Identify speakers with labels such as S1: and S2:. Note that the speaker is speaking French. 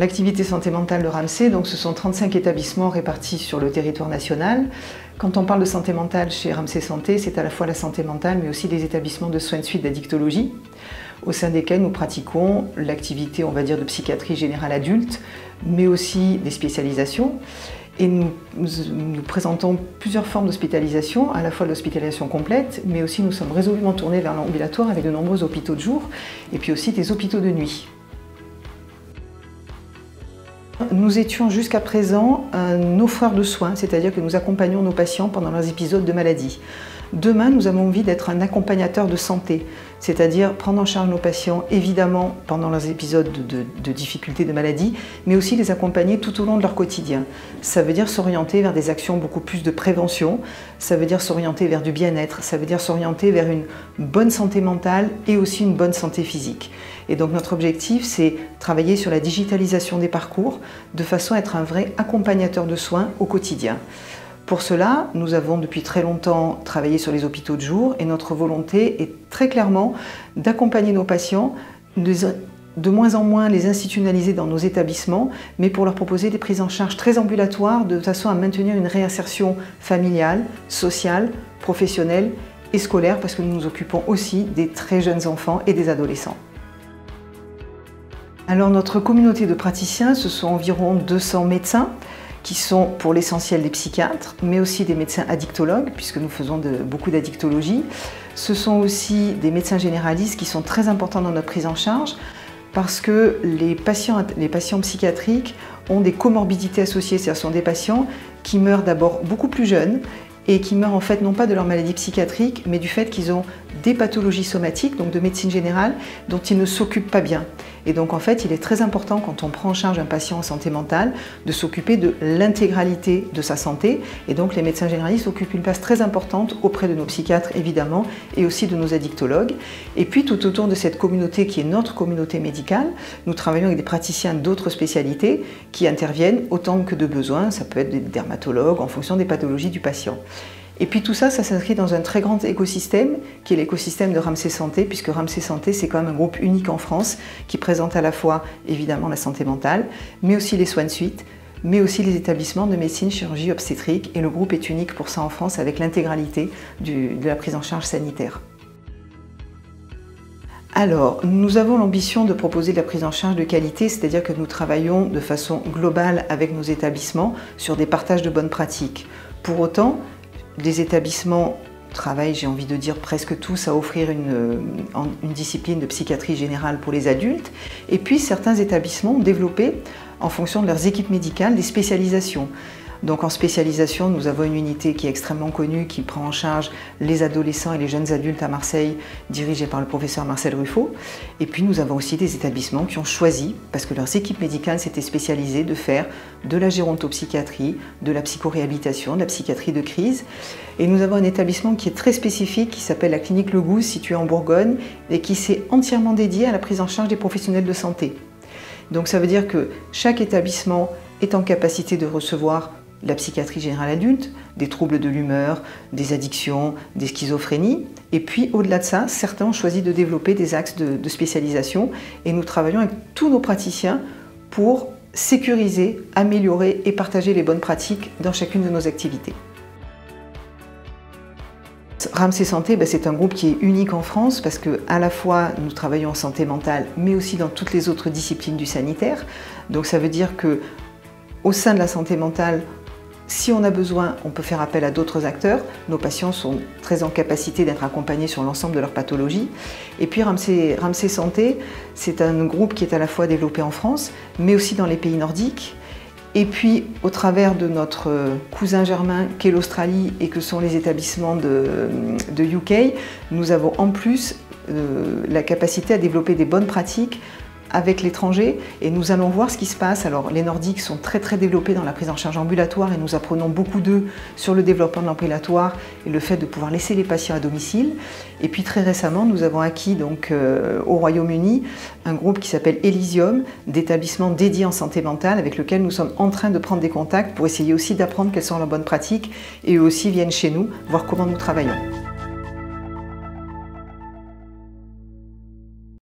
S1: L'activité santé mentale de Ramsay, donc ce sont 35 établissements répartis sur le territoire national. Quand on parle de santé mentale chez Ramsay Santé, c'est à la fois la santé mentale mais aussi des établissements de soins de suite d'addictologie, au sein desquels nous pratiquons l'activité, on va dire, de psychiatrie générale adulte, mais aussi des spécialisations. Et nous présentons plusieurs formes d'hospitalisation, à la fois de l'hospitalisation complète, mais aussi nous sommes résolument tournés vers l'ambulatoire avec de nombreux hôpitaux de jour, et puis aussi des hôpitaux de nuit. Nous étions jusqu'à présent un offreur de soins, c'est-à-dire que nous accompagnons nos patients pendant leurs épisodes de maladie. Demain, nous avons envie d'être un accompagnateur de santé, c'est-à-dire prendre en charge nos patients, évidemment, pendant leurs épisodes de difficultés de maladie, mais aussi les accompagner tout au long de leur quotidien. Ça veut dire s'orienter vers des actions beaucoup plus de prévention, ça veut dire s'orienter vers du bien-être, ça veut dire s'orienter vers une bonne santé mentale et aussi une bonne santé physique. Et donc notre objectif, c'est travailler sur la digitalisation des parcours, de façon à être un vrai accompagnateur de soins au quotidien. Pour cela, nous avons depuis très longtemps travaillé sur les hôpitaux de jour et notre volonté est très clairement d'accompagner nos patients, de moins en moins les institutionnaliser dans nos établissements, mais pour leur proposer des prises en charge très ambulatoires de façon à maintenir une réinsertion familiale, sociale, professionnelle et scolaire, parce que nous nous occupons aussi des très jeunes enfants et des adolescents. Alors notre communauté de praticiens, ce sont environ 200 médecins, qui sont pour l'essentiel des psychiatres, mais aussi des médecins addictologues, puisque nous faisons beaucoup d'addictologie. Ce sont aussi des médecins généralistes qui sont très importants dans notre prise en charge, parce que les patients psychiatriques ont des comorbidités associées, c'est-à-dire ce sont des patients qui meurent d'abord beaucoup plus jeunes, et qui meurent en fait non pas de leur maladie psychiatrique, mais du fait qu'ils ont des pathologies somatiques, donc de médecine générale, dont ils ne s'occupent pas bien. Et donc en fait, il est très important quand on prend en charge un patient en santé mentale de s'occuper de l'intégralité de sa santé. Et donc les médecins généralistes occupent une place très importante auprès de nos psychiatres évidemment et aussi de nos addictologues. Et puis tout autour de cette communauté qui est notre communauté médicale, nous travaillons avec des praticiens d'autres spécialités qui interviennent autant que de besoin. Ça peut être des dermatologues en fonction des pathologies du patient. Et puis tout ça, ça s'inscrit dans un très grand écosystème, qui est l'écosystème de Ramsay Santé, puisque Ramsay Santé, c'est quand même un groupe unique en France, qui présente à la fois, évidemment, la santé mentale, mais aussi les soins de suite, mais aussi les établissements de médecine, chirurgie, obstétrique, et le groupe est unique pour ça en France, avec l'intégralité de la prise en charge sanitaire. Alors, nous avons l'ambition de proposer de la prise en charge de qualité, c'est-à-dire que nous travaillons de façon globale avec nos établissements sur des partages de bonnes pratiques. Pour autant, les établissements travaillent, j'ai envie de dire, presque tous à offrir une discipline de psychiatrie générale pour les adultes. Et puis certains établissements ont développé, en fonction de leurs équipes médicales, des spécialisations. Donc en spécialisation, nous avons une unité qui est extrêmement connue, qui prend en charge les adolescents et les jeunes adultes à Marseille, dirigée par le professeur Marcel Ruffo. Et puis nous avons aussi des établissements qui ont choisi, parce que leurs équipes médicales s'étaient spécialisées, de faire de la gérontopsychiatrie, de la psychoréhabilitation, de la psychiatrie de crise. Et nous avons un établissement qui est très spécifique, qui s'appelle la clinique Le Gouze, située en Bourgogne, et qui s'est entièrement dédié à la prise en charge des professionnels de santé. Donc ça veut dire que chaque établissement est en capacité de recevoir la psychiatrie générale adulte, des troubles de l'humeur, des addictions, des schizophrénies. Et puis au-delà de ça, certains ont choisi de développer des axes de spécialisation et nous travaillons avec tous nos praticiens pour sécuriser, améliorer et partager les bonnes pratiques dans chacune de nos activités. Ramsay Santé, c'est un groupe qui est unique en France parce que à la fois nous travaillons en santé mentale mais aussi dans toutes les autres disciplines du sanitaire. Donc ça veut dire que au sein de la santé mentale, si on a besoin, on peut faire appel à d'autres acteurs. Nos patients sont très en capacité d'être accompagnés sur l'ensemble de leurs pathologies. Et puis Ramsay Santé, c'est un groupe qui est à la fois développé en France, mais aussi dans les pays nordiques. Et puis, au travers de notre cousin germain qu'est l'Australie et que sont les établissements de UK, nous avons en plus la capacité à développer des bonnes pratiques avec l'étranger et nous allons voir ce qui se passe. Alors les Nordiques sont très développés dans la prise en charge ambulatoire et nous apprenons beaucoup d'eux sur le développement de l'ambulatoire et le fait de pouvoir laisser les patients à domicile. Et puis très récemment, nous avons acquis donc, au Royaume-Uni un groupe qui s'appelle Elysium, d'établissements dédiés en santé mentale avec lequel nous sommes en train de prendre des contacts pour essayer aussi d'apprendre quelles sont leurs bonnes pratiques et eux aussi viennent chez nous voir comment nous travaillons.